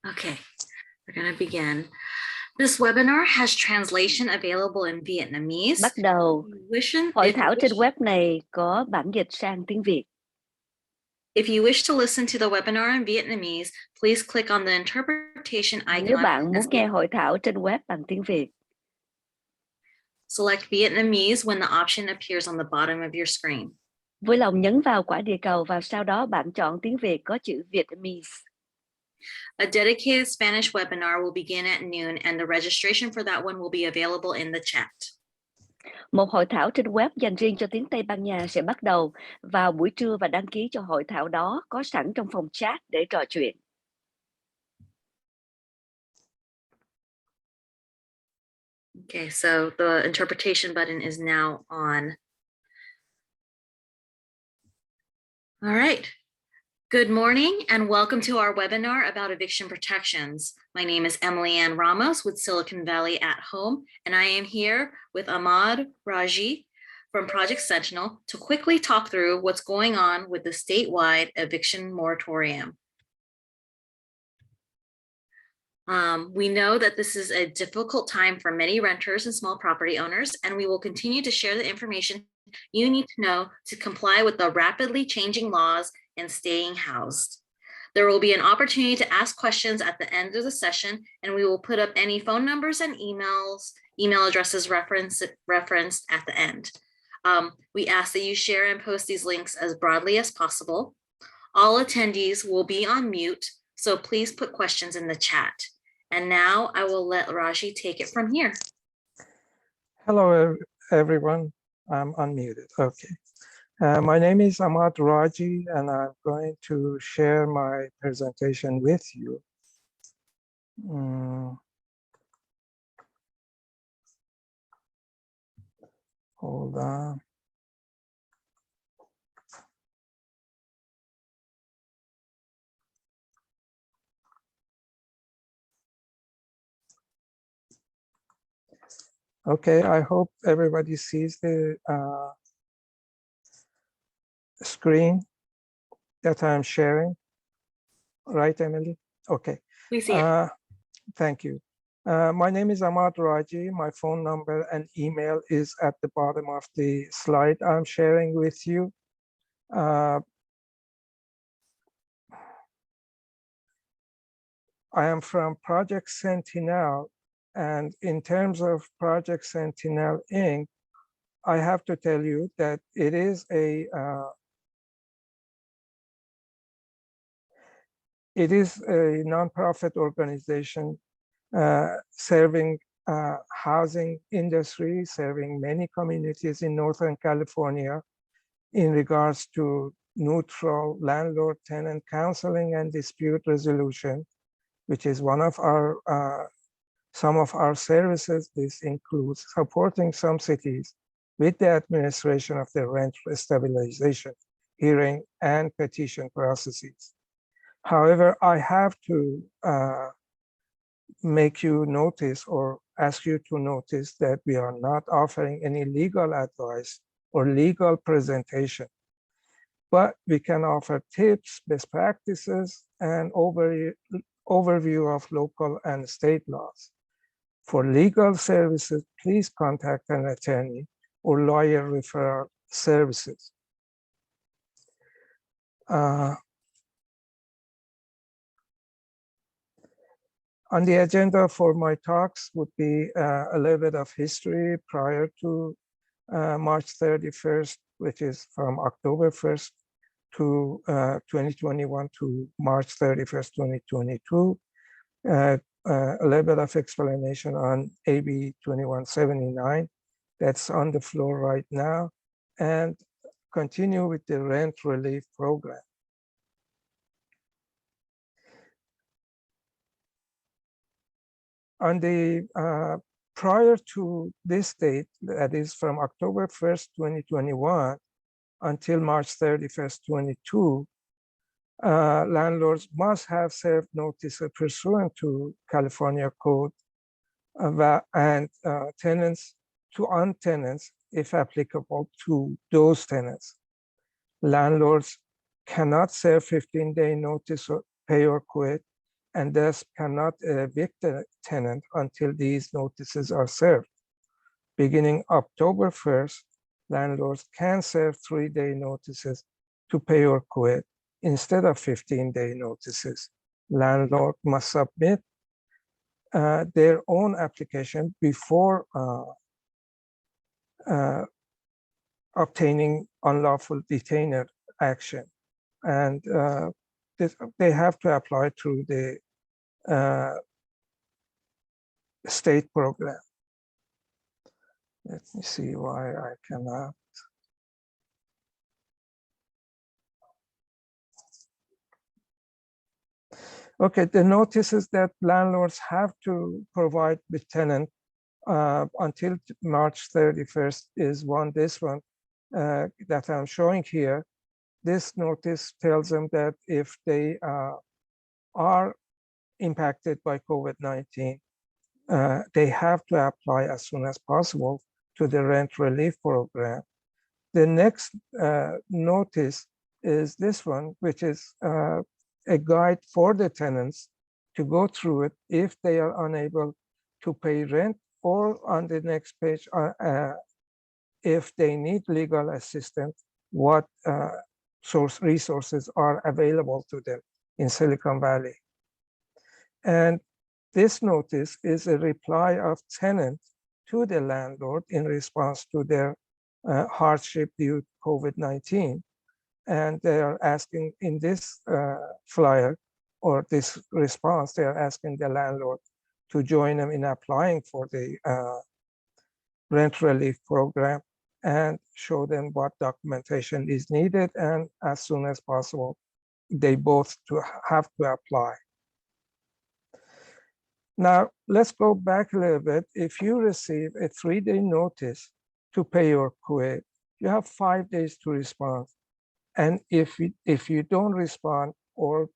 Okay, we're going to begin. This webinar has translation available in Vietnamese. Bắt đầu, hội thảo trên web này có bản dịch sang tiếng Việt. If you wish to listen to the webinar in Vietnamese, please click on the interpretation icon. Nếu bạn muốn nghe hội thảo trên web bằng tiếng Việt, select Vietnamese when the option appears on the bottom of your screen. vui lòng nhấn vào quả địa cầu và sau đó bạn chọn tiếng Việt có chữ Vietnamese. A dedicated Spanish webinar will begin at noon and the registration for that one will be available in the chat. Một hội thảo trên web dành riêng cho tiếng Tây Ban Nha sẽ bắt đầu vào buổi trưa và đăng ký cho hội thảo đó có sẵn trong phòng chat để trò chuyện. Okay, so the interpretation button is now on. All right. Good morning and welcome to our webinar about eviction protections. My name is Emily Ann Ramos with Silicon Valley at Home, and I am here with Ahmad Raji from Project Sentinel to quickly talk through what's going on with the statewide eviction moratorium. We know that this is a difficult time for many renters and small property owners, and we will continue to share the information you need to know to comply with the rapidly changing laws and staying housed. There will be an opportunity to ask questions at the end of the session, and we will put up any phone numbers and email addresses referenced at the end. We ask that you share and post these links as broadly as possible. All attendees will be on mute, so please put questions in the chat. And now I will let Raji take it from here. Hello, everyone. I'm unmuted. Okay. My name is Ahmad Raji, and I'm going to share my presentation with you. Hold on. Okay, I hope everybody sees the screen that I'm sharing. Right, Emily? Okay. We see it. Thank you. My name is Ahmad Raji. My phone number and email is at the bottom of the slide I'm sharing with you. I am from Project Sentinel. And in terms of Project Sentinel Inc., I have to tell you that it is a nonprofit organization serving housing industry, serving many communities in Northern California in regards to neutral landlord-tenant counseling and dispute resolution, which is one of our some of our services. This includes supporting some cities with the administration of the rent stabilization, hearing, and petition processes. However, I have to make you notice or ask you to notice that we are not offering any legal advice or legal presentation, but we can offer tips, best practices, and overview of local and state laws. For legal services, please contact an attorney or lawyer referral services. On the agenda for my talks would be a little bit of history prior to March 31st, which is from October 1st to 2021 to March 31st, 2022. A little bit of explanation on AB 2179 that's on the floor right now, and continue with the rent relief program. On the prior to this date, that is from October 1st, 2021 until March 31st, 22, landlords must have served notice pursuant to California Code and tenants to untenants, if applicable, to those tenants. Landlords cannot serve 15-day notice or pay or quit and thus cannot evict a tenant until these notices are served. Beginning October 1st, landlords can serve 3-day notices to pay or quit instead of 15-day notices. Landlord must submit their own application before obtaining unlawful detainer action. And they have to apply through the state program. Let me see why I cannot. Okay, the notices that landlords have to provide with tenant until March 31st is this one that I'm showing here. This notice tells them that if they are impacted by COVID-19, they have to apply as soon as possible to the rent relief program. The next notice is this one, which is a guide for the tenants to go through it if they are unable to pay rent, or on the next page, if they need legal assistance, what resources are available to them in Silicon Valley. And this notice is a reply of tenant to the landlord in response to their hardship due to COVID-19. And they are asking in this flyer or this response, they are asking the landlord to join them in applying for the rent relief program and show them what documentation is needed. And as soon as possible, they both have to apply. Now, let's go back a little bit. If you receive a 3-day notice to pay or quit, you have 5 days to respond. And if you don't respond or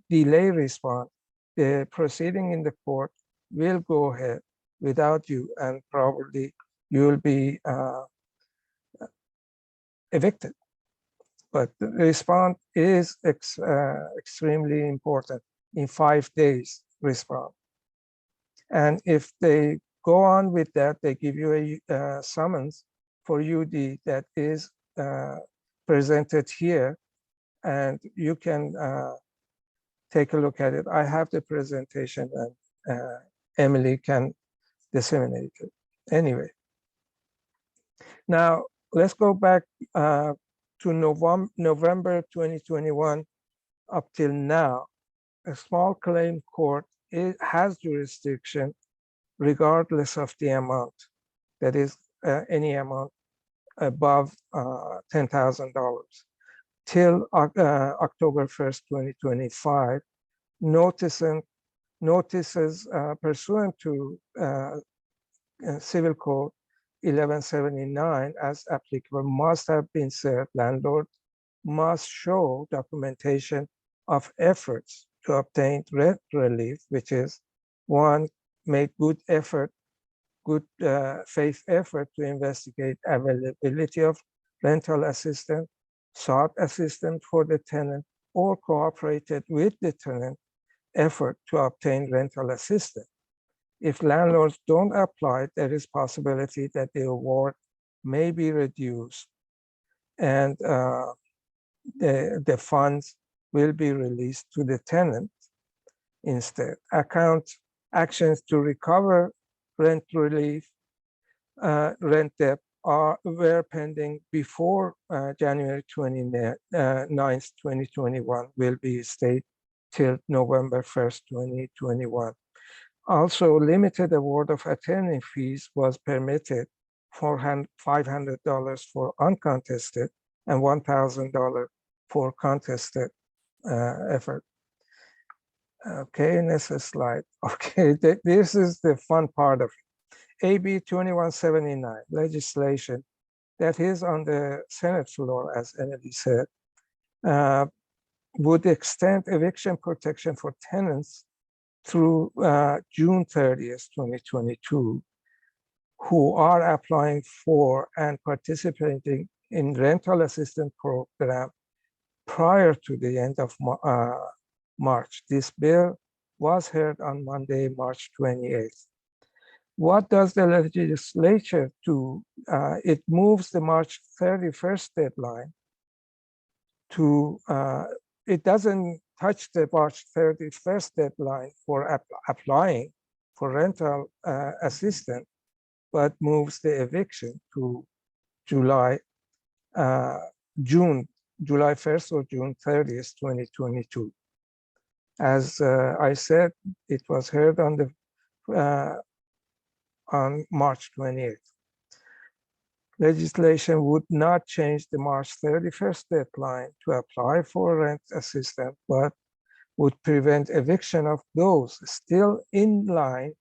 delay respond, the proceeding in the court will go ahead without you, and probably you will be evicted. But the response is extremely important. In 5 days, respond. And if they go on with that, they give you a summons for UD that is presented here, and you can take a look at it. I have the presentation, and Emily can disseminate it. Anyway, now let's go back to November 2021 up till now. A small claim court has jurisdiction regardless of the amount, that is any amount above $10,000. Till October 1st, 2025, notices pursuant to Civil Code 1179 as applicable must have been served. Landlord must show documentation of efforts to obtain rent relief, which is 1, make good faith effort to investigate availability of rental assistance, sought assistance for the tenant, or cooperated with the tenant effort to obtain rental assistance. If landlords don't apply, there is possibility that the award may be reduced, and the funds will be released to the tenant instead. Actions to recover rent relief, rent debt were pending before January 29th, 2021, will be stayed till November 1st, 2021. Also, limited award of attorney fees was permitted for $500 for uncontested and $1,000 for contested effort. Okay, next slide. Okay, this is the fun part of it. AB 2179, legislation that is on the Senate floor, as Emily said, would extend eviction protection for tenants through June 30th, 2022, who are applying for and participating in rental assistance program prior to the end of March. This bill was heard on Monday, March 28th. What does the legislature do? It moves the March 31st deadline to, it doesn't touch the March 31st deadline for applying for rental assistance, but moves the eviction to July 1st or June 30th, 2022. As I said, it was heard on March 28th. Legislation would not change the March 31st deadline to apply for rent assistance, but would prevent eviction of those still in line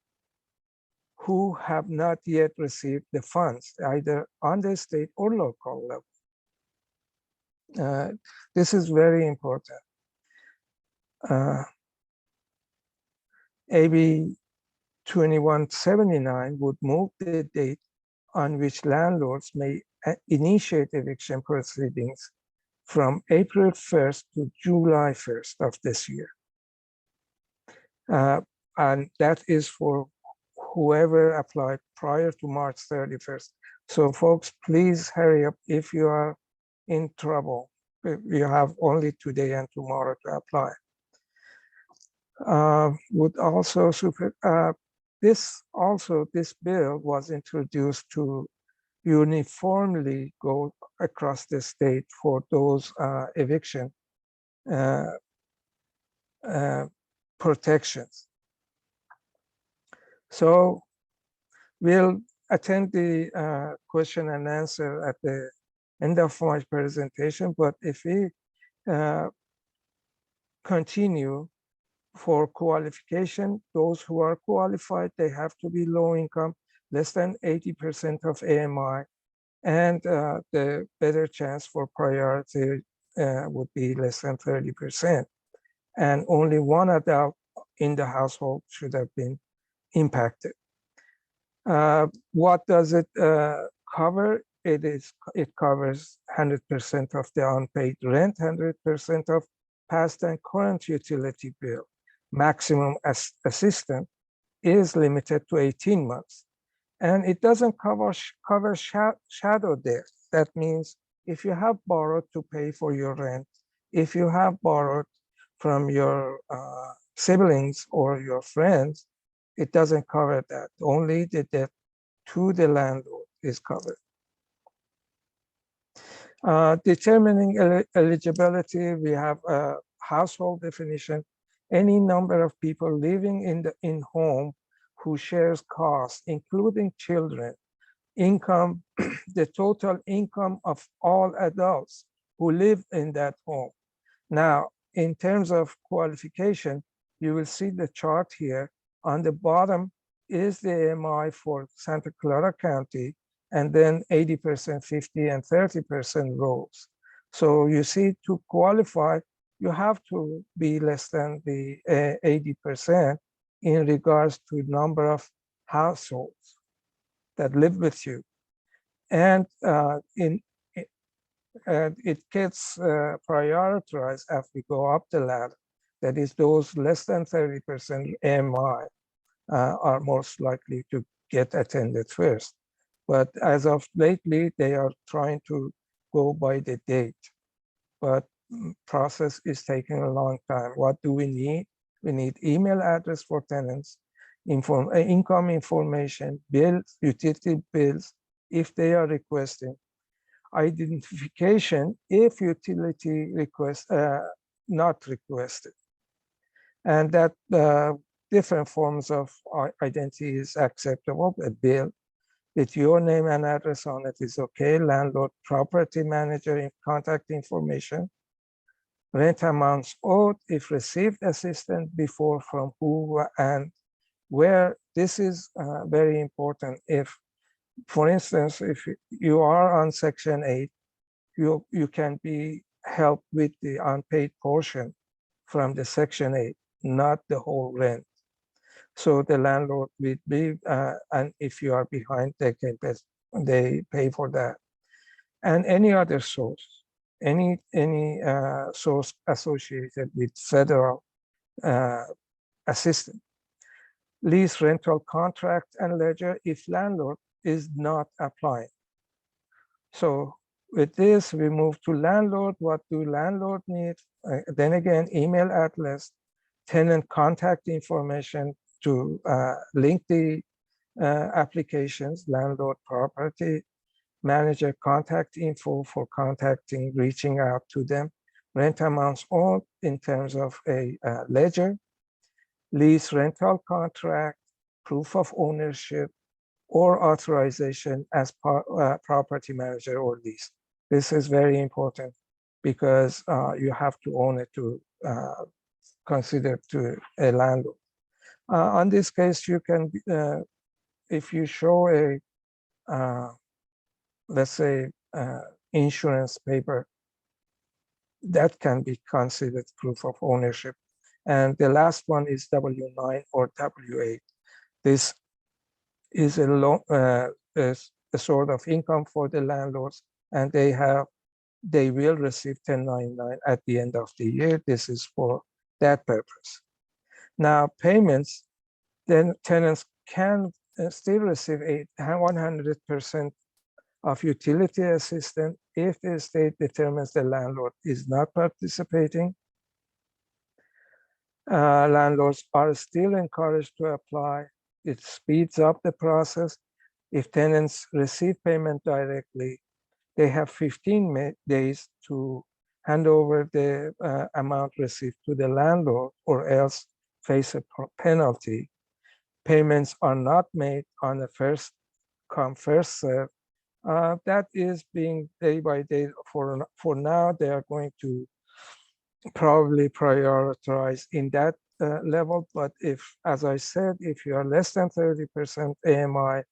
who have not yet received the funds, either on the state or local level. This is very important. AB 2179 would move the date on which landlords may initiate eviction proceedings from April 1st to July 1st of this year. And that is for whoever applied prior to March 31st. So folks, please hurry up if you are in trouble. You have only today and tomorrow to apply. Would also this bill was introduced to uniformly go across the state for those eviction protections. So we'll attend the question and answer at the end of my presentation, but if we continue for qualification, those who are qualified, they have to be low income, less than 80% of AMI, and the better chance for priority would be less than 30%. And only one adult in the household should have been impacted. What does it cover? It covers 100% of the unpaid rent, 100% of past and current utility bill. Maximum assistance is limited to 18 months. And it doesn't cover shadow debt. That means if you have borrowed to pay for your rent, if you have borrowed from your siblings or your friends, it doesn't cover that. Only the debt to the landlord is covered. Determining eligibility, we have a household definition. Any number of people living in home who shares costs, including children, income, the total income of all adults who live in that home. Now, in terms of qualification, you will see the chart here. On the bottom is the AMI for Santa Clara County, and then 80%, 50, and 30% roles. So you see, to qualify, you have to be less than the 80% in regards to number of households that live with you. And it gets prioritized as we go up the ladder. That is, those less than 30% AMI are most likely to get attended first. But as of lately, they are trying to go by the date. But process is taking a long time. What do we need? We need email address for tenants, income information, bills, utility bills, if they are requesting, identification if utility request not requested, and that different forms of identity is acceptable. A bill with your name and address on it is okay. Landlord, property manager, contact information, rent amounts owed, if received assistance before, from who and where. This is very important. If, for instance, if you are on Section 8, you can be helped with the unpaid portion from the Section 8, not the whole rent. So the landlord will be, and if you are behind, they pay for that. And any other source, any source associated with federal assistant. Lease rental contract and ledger if landlord is not applying. So with this, we move to landlord. What do landlord need? Then again, email address, tenant contact information to link the applications, landlord property, manager contact info for contacting, reaching out to them, rent amounts, all in terms of a ledger, lease rental contract, proof of ownership, or authorization as property manager or lease. This is very important because you have to own it to consider to a landlord. On this case, you can, if you show a, let's say, insurance paper, that can be considered proof of ownership. And the last one is W9 or W8. This is a sort of income for the landlords, and they will receive 1099 at the end of the year. This is for that purpose. Now, payments, then tenants can still receive 100% of utility assistance if the state determines the landlord is not participating. Landlords are still encouraged to apply. It speeds up the process. If tenants receive payment directly, they have 15 days to hand over the amount received to the landlord, or else face a penalty. Payments are not made on a first come, first serve. That is being day by day. For now, they are going to probably prioritize in that level. But if, as I said, if you are less than 30% AMI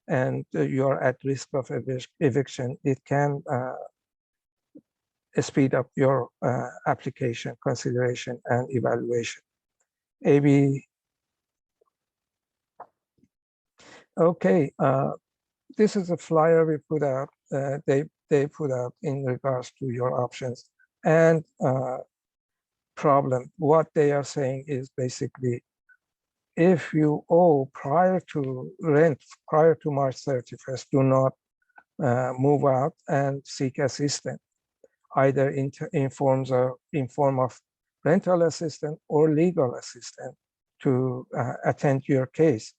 and you are at risk of eviction, it can speed up your application consideration and evaluation. AB. Okay, this is a flyer we put out. They put out in regards to your options and problem. What they are saying is basically, if you owe prior to rent, prior to March 31st, do not move out and seek assistance, either in form of rental assistance or legal assistance to attend your case.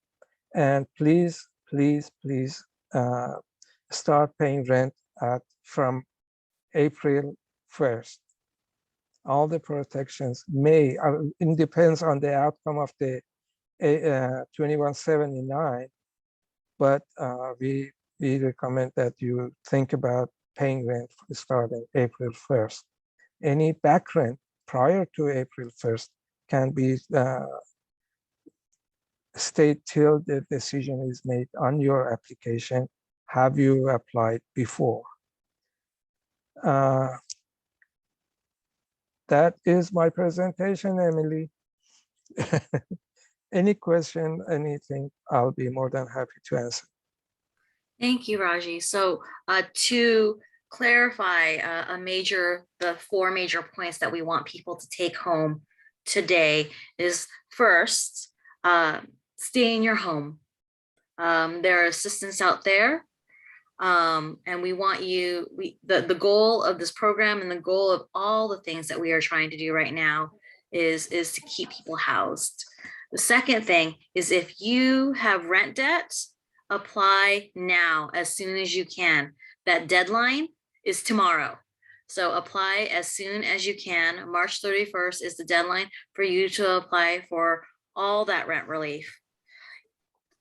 And please, please, please start paying rent from April 1st. All the protections may, it depends on the outcome of the 2179, but we recommend that you think about paying rent starting April 1st. Any back rent prior to April 1st can be stayed till the decision is made on your application. Have you applied before? That is my presentation, Emily. Any question, anything, I'll be more than happy to answer. Thank you, Raji. So to clarify the 4 major points that we want people to take home today is, first, stay in your home. There are assistants out there. And we want you, the goal of this program and the goal of all the things that we are trying to do right now is to keep people housed. The second thing is, if you have rent debt, apply now as soon as you can. That deadline is tomorrow. So apply as soon as you can. March 31st is the deadline for you to apply for all that rent relief.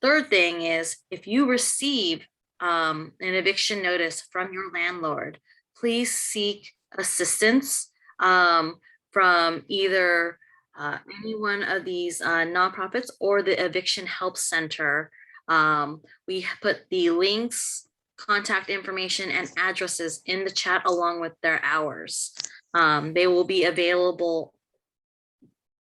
Third thing is, if you receive an eviction notice from your landlord, please seek assistance from either any one of these nonprofits or the Eviction Help Center. We put the links, contact information, and addresses in the chat along with their hours. They will be available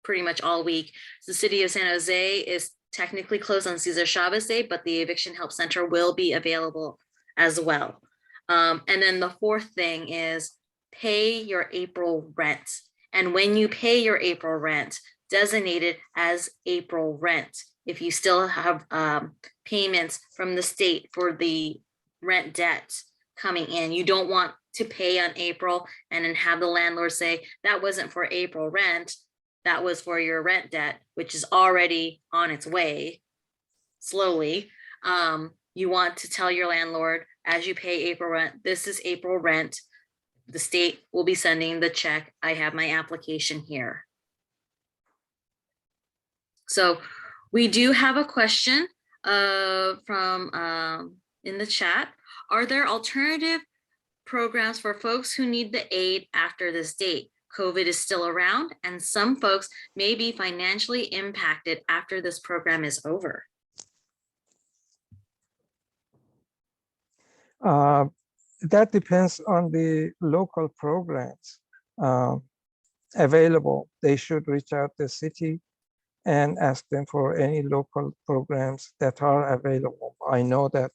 pretty much all week. The city of San Jose is technically closed on Cesar Chavez Day, but the Eviction Help Center will be available as well. And then the fourth thing is, pay your April rent. And when you pay your April rent, designated as April rent. If you still have payments from the state for the rent debt coming in, you don't want to pay on April and then have the landlord say that wasn't for April rent, that was for your rent debt, which is already on its way slowly. You want to tell your landlord as you pay April rent, this is April rent. The state will be sending the check. I have my application here. So we do have a question from in the chat. Are there alternative programs for folks who need the aid after this date? COVID is still around and some folks may be financially impacted after this program is over. That depends on the local programs available. They should reach out to the city and ask them for any local programs that are available. I know that,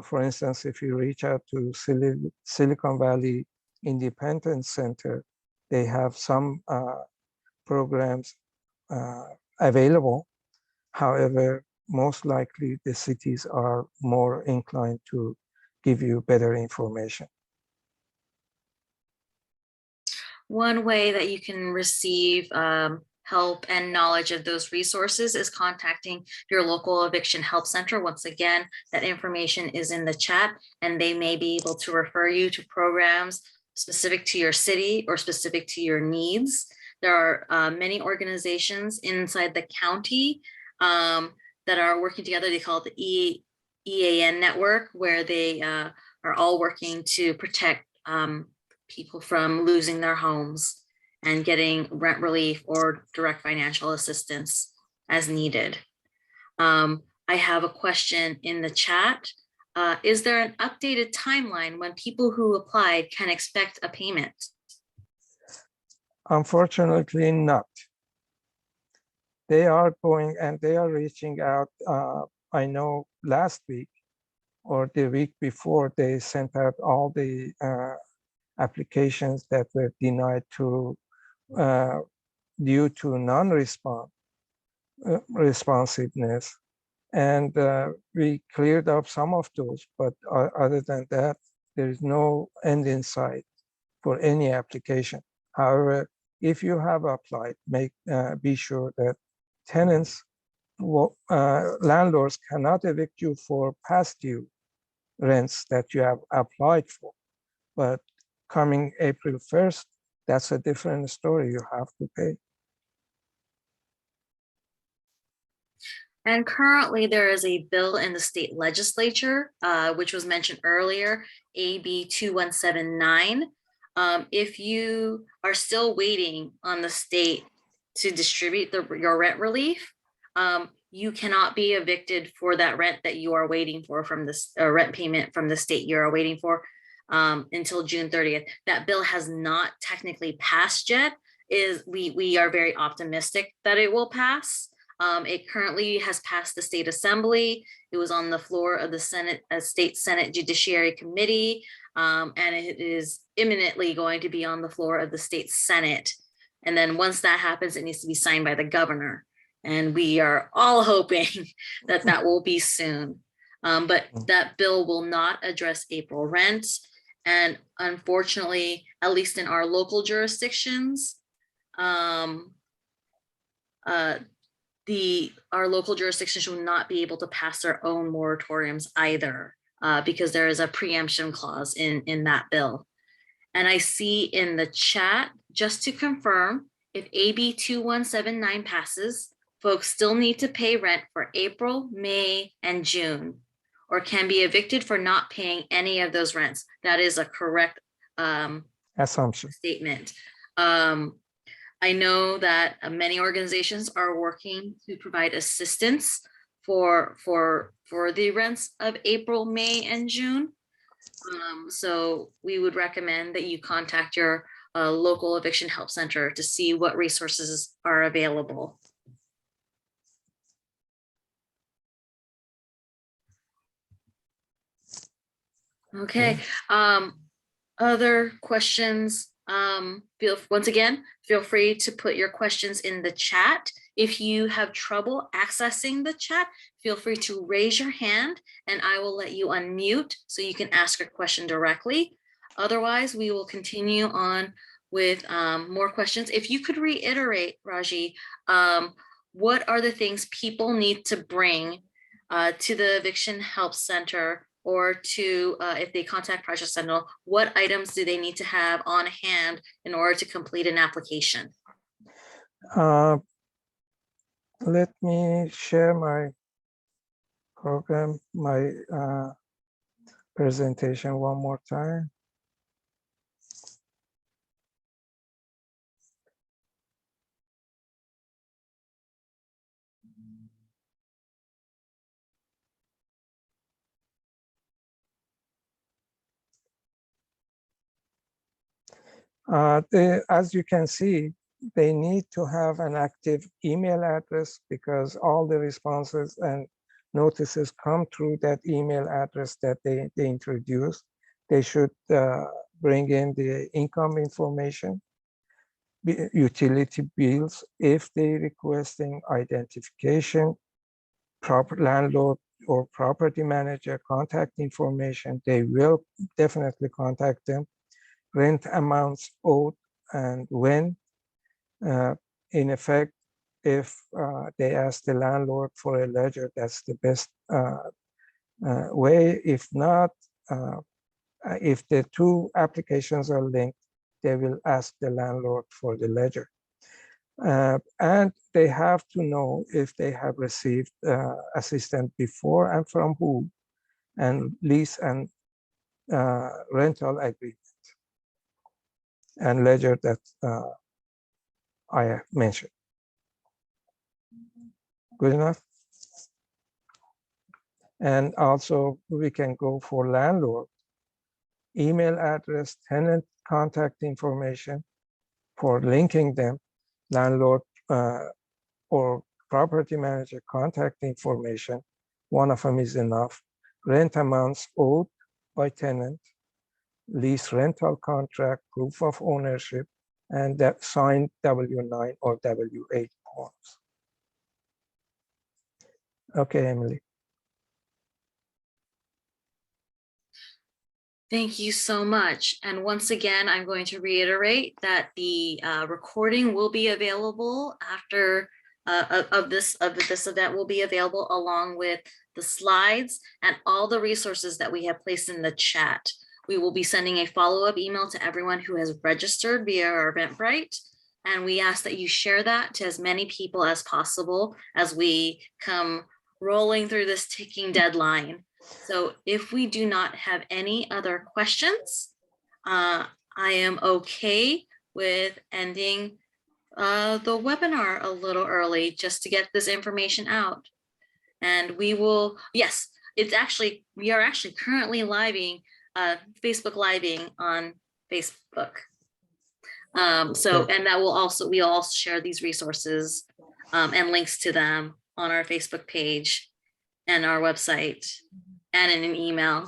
for instance, if you reach out to Silicon Valley Independence Center, they have some programs available. However, most likely the cities are more inclined to give you better information. One way that you can receive help and knowledge of those resources is contacting your local eviction help center. Once again, that information is in the chat and they may be able to refer you to programs specific to your city or specific to your needs. There are many organizations inside the county that are working together. They call it the EAN network, where they are all working to protect people from losing their homes and getting rent relief or direct financial assistance as needed. I have a question in the chat. Is there an updated timeline when people who applied can expect a payment? Unfortunately not. They are going and they are reaching out. I know last week or the week before, they sent out all the applications that were denied to due to non-responsiveness, and we cleared up some of those. But other than that, there is no end in sight for any application. However, if you have applied, be sure that tenants, landlords cannot evict you for past due rents that you have applied for. But coming April 1st, that's a different story. You have to pay. And currently there is a bill in the state legislature, which was mentioned earlier, AB 2179. If you are still waiting on the state to distribute your rent relief, you cannot be evicted for that rent that you are waiting for from this rent payment from the state you are waiting for until June 30th. That bill has not technically passed yet. We are very optimistic that it will pass. It currently has passed the state assembly. It was on the floor of the Senate, State Senate Judiciary Committee, and it is imminently going to be on the floor of the state Senate. And then once that happens, it needs to be signed by the governor. And we are all hoping that that will be soon. But that bill will not address April rent. And unfortunately, at least in our local jurisdictions, our local jurisdictions will not be able to pass their own moratoriums either, because there is a preemption clause in that bill. And I see in the chat, just to confirm, if AB 2179 passes, folks still need to pay rent for April, May, and June, or can be evicted for not paying any of those rents. That is a correct assumption statement. I know that many organizations are working to provide assistance for the rents of April, May, and June. So we would recommend that you contact your local eviction help center to see what resources are available. Okay. Other questions Once again, feel free to put your questions in the chat. If you have trouble accessing the chat, feel free to raise your hand and I will let you unmute so you can ask your question directly. Otherwise, we will continue on with more questions. If you could reiterate, Raji, what are the things people need to bring to the Eviction Help Center, or to, if they contact Project Sentinel, what items do they need to have on hand in order to complete an application? Let me share my program, my presentation one more time. As you can see, they need to have an active email address because all the responses and notices come through that email address that they introduce. They should bring in the income information, utility bills, if they're requesting identification, proper landlord or property manager contact information. They will definitely contact them. Rent amounts owed and when. In effect, if they ask the landlord for a ledger, that's the best way. If not, if the two applications are linked, they will ask the landlord for the ledger. And they have to know if they have received assistance before and from who, and lease and rental agreement and ledger that I mentioned. Good enough? And also we can go for landlord, email address, tenant contact information for linking them, landlord or property manager contact information. One of them is enough. Rent amounts owed by tenant, lease rental contract, proof of ownership, and that signed W-9 or W-8 forms. Okay, Emily. Thank you so much. And once again, I'm going to reiterate that the recording will be available after this event will be available along with the slides and all the resources that we have placed in the chat. We will be sending a follow-up email to everyone who has registered via our Eventbrite. And we ask that you share that to as many people as possible as we come rolling through this ticking deadline. So if we do not have any other questions, I am okay with ending the webinar a little early just to get this information out. And we will, yes, we are actually currently Facebook living on Facebook. And that will also, we'll also share these resources and links to them on our Facebook page and our website and in an email.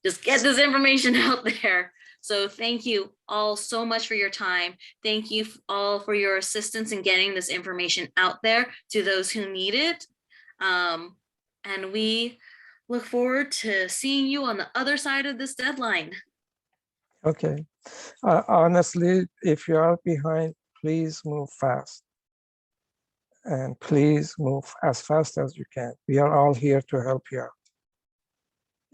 Just get this information out there. So thank you all so much for your time. Thank you all for your assistance in getting this information out there to those who need it. And we look forward to seeing you on the other side of this deadline. Okay. Honestly, if you are behind, please move fast. And please move as fast as you can. We are all here to help you out.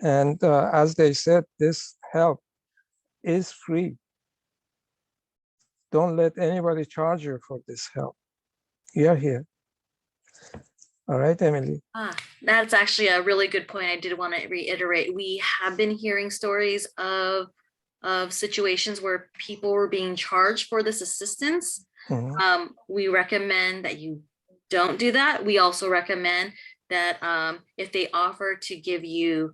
And as they said, this help is free. Don't let anybody charge you for this help. You're here. All right, Emily. That's actually a really good point. I did want to reiterate. We have been hearing stories of situations where people were being charged for this assistance. Mm-hmm. We recommend that you don't do that. We also recommend that if they offer to give you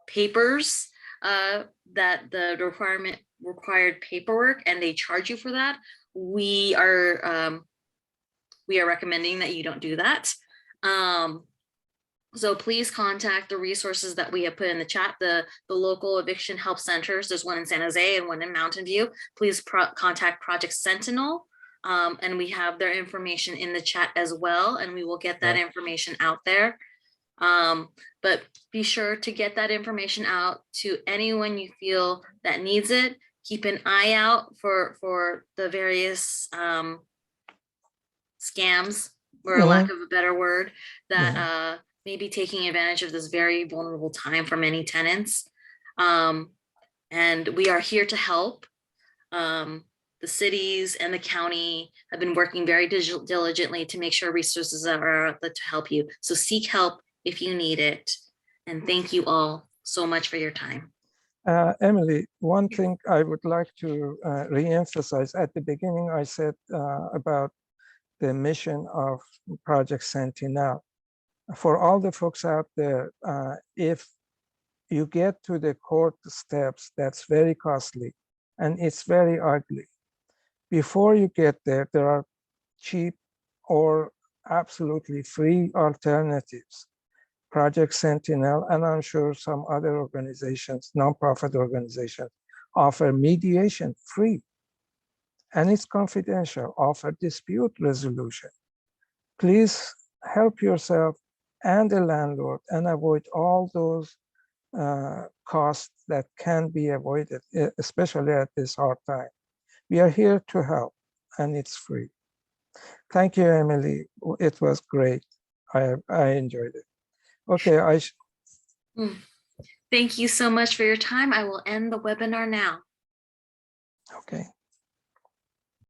papers, that the required paperwork, and they charge you for that, we are recommending that you don't do that. So please contact the resources that we have put in the chat, the local eviction help centers. There's one in San Jose and one in Mountain View. Please contact Project Sentinel. And we have their information in the chat as well, and we will get that information out there. But be sure to get that information out to anyone you feel that needs it. Keep an eye out for the various scams, for a lack of a better word, that may be taking advantage of this very vulnerable time for many tenants. And we are here to help. The cities and the county have been working very diligently to make sure resources are out there to help you. So seek help if you need it. And thank you all so much for your time. Emily, one thing I would like to re-emphasize. At the beginning, I said about the mission of Project Sentinel. For all the folks out there, if you get to the court steps, that's very costly and it's very ugly. Before you get there, there are cheap or absolutely free alternatives. Project Sentinel, and I'm sure some other organizations, nonprofit organizations, offer mediation free, and it's confidential, offer dispute resolution. Please help yourself and the landlord and avoid all those costs that can be avoided, especially at this hard time. We are here to help, and it's free. Thank you, Emily. It was great. I enjoyed it. Okay, Thank you so much for your time. I will end the webinar now. Okay.